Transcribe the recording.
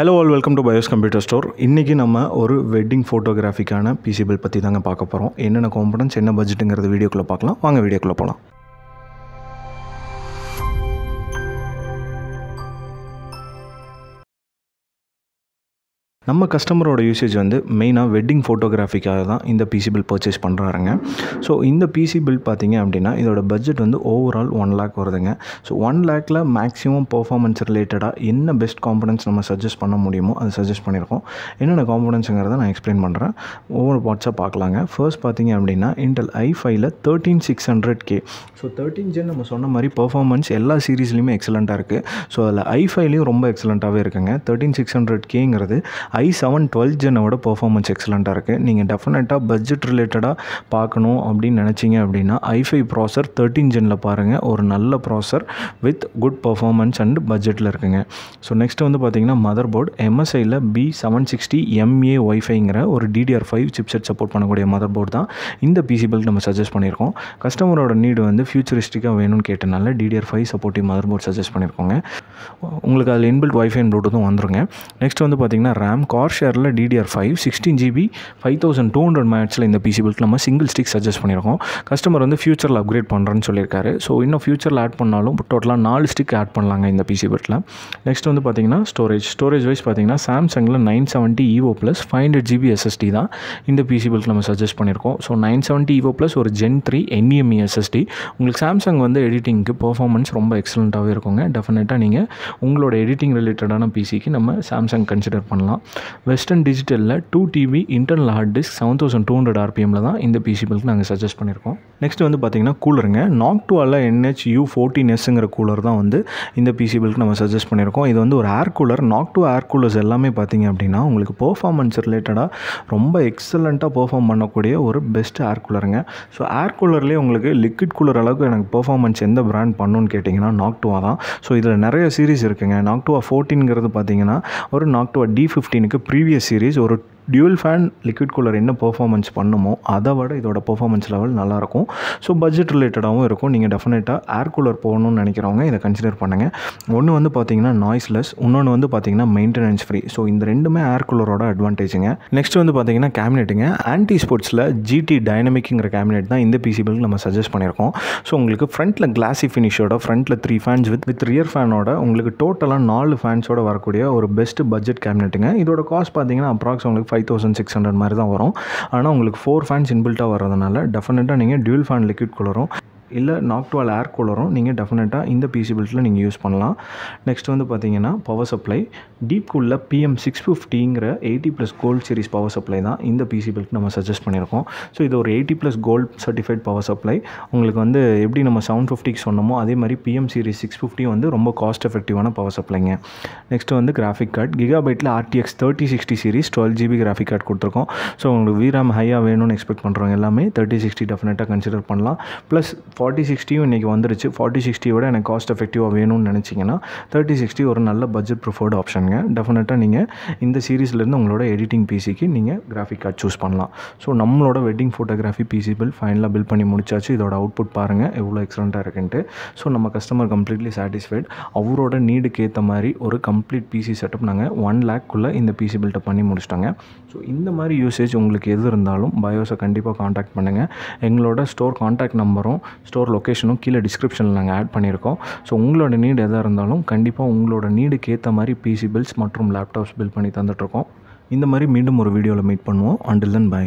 Hello all welcome to Bios computer store. இன்றைக்கி நம்ம ஒரு வெட்டிங் ஃபோட்டோகிராஃபிக்கான பிசி பில் பற்றி தாங்க பார்க்க போகிறோம். என்னென்ன காம்பனன்ட்ஸ் என்ன பட்ஜெட்டுங்கிறது வீடியோக்குள்ளே பார்க்கலாம். வாங்க வீடியோக்குள்ளே போகலாம். நம்ம கஸ்டமரோட யூசேஜ் வந்து மெயினாக வெட்டிங் ஃபோட்டோகிராஃபிக்காக தான் இந்த பிசி பில் பர்ச்சேஸ் பண்ணுறாருங்க. ஸோ இந்த பிசி பில் பார்த்திங்க அப்படின்னா இதோட பட்ஜெட் வந்து ஓவரால் 1 lakh வருதுங்க. ஸோ 1 lakhல மேக்ஸிமம் பர்ஃபார்மன்ஸ் ரிலேட்டடாக என்ன பெஸ்ட் காம்பனன்ட்ஸ் நம்ம சஜஸ்ட் பண்ண முடியுமோ அதை சஜஸ்ட் பண்ணியிருக்கோம். என்னென்ன காம்பனன்ட்ஸுங்கிறத நான் எக்ஸ்பிளைன் பண்ணுறேன். ஒவ்வொரு பார்ட்ஸாக பார்க்கலாங்க. ஃபர்ஸ்ட் பார்த்திங்க அப்படின்னா இன்டெல் i5ல 13600K. ஸோ 13 Gen நம்ம சொன்ன மாதிரி பர்ஃபார்மன்ஸ் எல்லா சீரீஸ்லையுமே எக்ஸலண்ட்டாக இருக்குது. ஸோ அதில் i5லையும் ரொம்ப எக்ஸலண்ட்டாகவே இருக்குங்க. 13600Kங்கிறது i7 12 Genவோட பர்ஃபார்மன்ஸ் எக்ஸலண்ட்டாக இருக்குது. நீங்கள் டெஃபினட்டாக பட்ஜெட் ரிலேட்டடாக பார்க்கணும் அப்படின்னு நினச்சிங்க அப்படின்னா i5 ப்ராசர் 13 Genல பாருங்கள். ஒரு நல்ல ப்ராசர் வித் குட் பர்ஃபார்மன்ஸ் அண்ட் பட்ஜெட்டில் இருக்குங்க. ஸோ நெக்ஸ்ட் வந்து பார்த்திங்கன்னா மதர் போர்டு MSIயில் B760MA வைஃபைங்கிற ஒரு DDR5 சிப்செட் சப்போர்ட் பண்ணக்கூடிய மதர் போர்டு தான் இந்த பிசி பில் நம்ம சஜஸ்ட் பண்ணியிருக்கோம். கஸ்டமரோட நீடு வந்து ஃபியூச்சரிஸ்டிக்காக வேணும்னு கேட்டனால DDR5 supportive mother board suggest பண்ணியிருக்கோங்க. உங்களுக்கு அதில் இன்பில்ட் வைஃபை ப்ளூடூத்தும் வந்துருங்க. நெக்ஸ்ட் வந்து பார்த்திங்கன்னா RAM கார்ஷேரில் DDR5 16GB 5200 MHz இந்த பிசி பில்க்கு நம்ம சிங்கிள் ஸ்டிக் சஜஸ்ட் பண்ணியிருக்கோம். கஸ்டமர் வந்து ஃபியூச்சரில் அப்கிரேட் பண்ணுறேன்னு சொல்லியிருக்காரு. ஸோ இன்னும் ஃபியூச்சரில் ஆட் பண்ணாலும் டோட்டலாக 4 ஸ்டிக் ஆட் பண்ணலாங்க இந்த பிசி பில்கில். நெக்ஸ்ட் வந்து பார்த்திங்கன்னா ஸ்டோரேஜ் வைஸ் பார்த்திங்கன்னா சாம்சங்கில் 970 EVO + 500GB SSD தான் இந்த பிசி பில்க்கு நம்ம சஜஸ்ட் பண்ணியிருக்கோம். ஸோ 970 EVO + ஒரு Gen 3 NVMe SSD. உங்களுக்கு சாம்சங் வந்து எடிட்டிங்க்கு பர்ஃபார்மன்ஸ் ரொம்ப எக்ஸலண்ட்டாகவே இருக்குங்க. டெஃபினட்டாக நீங்கள் உங்களோட எடிட்டிங் ரிலேட்டடான பிசிக்கு நம்ம சாம்சங் கன்சிடர் பண்ணலாம். வெஸ்டர்ன் டிஜிட்டலில் 2TB இன்டர்னல் ஹார்ட் டிஸ்க் 7200 RPMல தான் இந்த பிசி பில்க்கு நாங்கள் சஜஸ்ட் பண்ணியிருக்கோம். நெக்ஸ்ட் வந்து பார்த்திங்கன்னா கூலருங்க. NOC2ஆல் NH-U14Sங்கிற கூலர் தான் வந்து இந்த பிசி பில்க்கு நம்ம சஜஸ்ட் பண்ணியிருக்கோம். இது வந்து ஒரு ஏர் கூலர். NOC2 ஏர் கூலர்ஸ் எல்லாமே பார்த்திங்க அப்படின்னா உங்களுக்கு பர்ஃபார்மன்ஸ் ரிலேட்டடாக ரொம்ப எக்ஸலண்ட்டாக பர்ஃபார்ம் பண்ணக்கூடிய ஒரு பெஸ்ட் ஏர் கூலருங்க. ஸோ ஏர் கூலர்லேயே உங்களுக்கு லிக்விட் கூலர் அளவுக்கு எனக்கு பர்ஃபார்மன்ஸ் எந்த பிராண்ட் பண்ணணும்னு கேட்டிங்கன்னா NOC2 தான். ஸோ இதில் நிறைய சீரிஸ் இருக்குங்க. NOC2 14ங்கிறது பார்த்திங்கன்னா ஒரு NOC2 D15க்கு ப்ரீவியஸ் சீரிஸ். ஒரு டியூல் ஃபேன் லிக்விட் கூலர் என்ன பர்ஃபார்மன்ஸ் பண்ணுமோ அதை விட இதோட பர்ஃபார்மன்ஸ் லெவல் நல்லாயிருக்கும். ஸோ பட்ஜெட் ரிலேட்டடாகவும் இருக்கும். நீங்கள் டெஃபினட்டாக ஏர் கூலர் போகணும்னு நினைக்கிறவங்க இதை கன்சிடர் பண்ணுங்கள். ஒன்று வந்து பார்த்திங்கன்னா நாய்ஸ்லெஸ், இன்னொன்று வந்து பார்த்திங்கன்னா மெயின்டெனன்ஸ் ஃப்ரீ. ஸோ இந்த ரெண்டுமே ஏர் கூலரோட அட்வான்டேஜுங்க. நெக்ஸ்ட் வந்து பார்த்திங்கன்னா கேபினெட்டுங்க. ஆன்டி ஸ்போர்ட்ஸில் GT டைனமிக்ங்கிற கேபினெட் தான் இந்த பிசி பில்க்கு நம்ம சஜஸ்ட் பண்ணியிருக்கோம். ஸோ உங்களுக்கு ஃப்ரண்ட்டில் கிளாஸி ஃபினிஷோட ஃப்ரண்ட்டில் 3 ஃபேன்ஸ் வித் ரியர் ஃபேனோட உங்களுக்கு டோட்டலாக 4 ஃபேன்ஸோட வரக்கூடிய ஒரு பெஸ்ட் பட்ஜெட் கேபினெட்டுங்க. இதோட காஸ்ட் பார்த்திங்கன்னா அப்ராக்ஸ் உங்களுக்கு 5600 மாதிரி தான் வரும். ஆனால் உங்களுக்கு 4 ஃபேன்ஸ் இன்பில்ட்டாக வரதுனால டெஃபினட்டாக நீங்கள் டியூல் ஃபேன் லிக்விட் கூலரும் இல்லை NOC2 ஏர் கூலரும் நீங்கள் டெஃபினட்டாக இந்த பிசி பில்ட்டில் நீங்கள் யூஸ் பண்ணலாம். நெக்ஸ்ட் வந்து பார்த்திங்கன்னா பவர் சப்ளை. டீப் கூலில் PM650ங்கிற 80+ கோல்ட் சீரிஸ் பவர் சப்ளை தான் இந்த பிசி பில்க்கு நம்ம சஜஸ்ட் பண்ணியிருக்கோம். ஸோ இது ஒரு 80+ கோல்ட் சர்டிஃபைட் பவர் சப்ளை. உங்களுக்கு வந்து எப்படி நம்ம 750க்கு சொன்னோமோ அதே மாதிரி PM சீரிஸ் 650 வந்து ரொம்ப காஸ்ட் எஃபெக்டிவான பவர் சப்ளைங்க. நெக்ஸ்ட் வந்து கிராஃபிக் கார்டு. கிகாபைட்டில் RTX 3060 series 12GB graphic card கொடுத்துருக்கோம். ஸோ உங்களுக்கு VRAM ஹையாக வேணும்னு எக்ஸ்பெக்ட் பண்ணுறவங்க எல்லாமே 3060 டெஃபினட்டாக கன்சிடர் பண்ணலாம். ப்ளஸ் 4060 இன்றைக்கி வந்துருச்சு. 4060 விட எனக்கு காஸ்ட் எஃபெக்டிவாக வேணும்னு நினச்சிங்கன்னா 3060 ஒரு நல்ல பட்ஜெட் ப்ரிஃபர்டு ஆப்ஷனுங்க. டெஃபினட்டாக நீங்கள் இந்த சீரீஸ்லேருந்து உங்களோட எடிட்டிங் பிசிக்கு நீங்கள் கிராஃபிக் கார்டு சூஸ் பண்ணலாம். ஸோ நம்மளோட வெட்டிங் ஃபோட்டோகிராஃபி பிசி பில் ஃபைனலாக பில் பண்ணி முடிச்சாச்சு. இதோட அவுட்புட் பாருங்கள் எவ்வளோ எக்ஸலண்ட்டாக இருக்குன்ட்டு. ஸோ நம்ம கஸ்டமர் கம்ப்ளீட்லி சாட்டிஸ்ஃபைட். அவரோட நீடுக்கு ஏற்ற மாதிரி ஒரு கம்ப்ளீட் பிசி செட்டப் நாங்கள் 1 lakhக்குள்ளே இந்த பிசி பில்ட்டை பண்ணி முடிச்சிட்டோங்க. ஸோ இந்த மாதிரி யூசேஜ் உங்களுக்கு எது இருந்தாலும் பயோஸை கண்டிப்பாக காண்டாக்ட் பண்ணுங்கள். எங்களோட ஸ்டோர் காண்டாக்ட் நம்பரும் ஸ்டோர் லொக்கேஷனும் கீழே டிஸ்கிரிப்ஷனில் நாங்கள் ஆட் பண்ணியிருக்கோம். ஸோ உங்களோட நீடு எதாக இருந்தாலும் கண்டிப்பாக உங்களோட நீடுக்கு ஏற்ற மாதிரி பிசி பில்ஸ் மற்றும் லேப்டாப்ஸ் பில் பண்ணி தந்துட்டுருக்கோம். இந்த மாதிரி மீண்டும் ஒரு வீடியோவில் மீட் பண்ணுவோம். Until then by.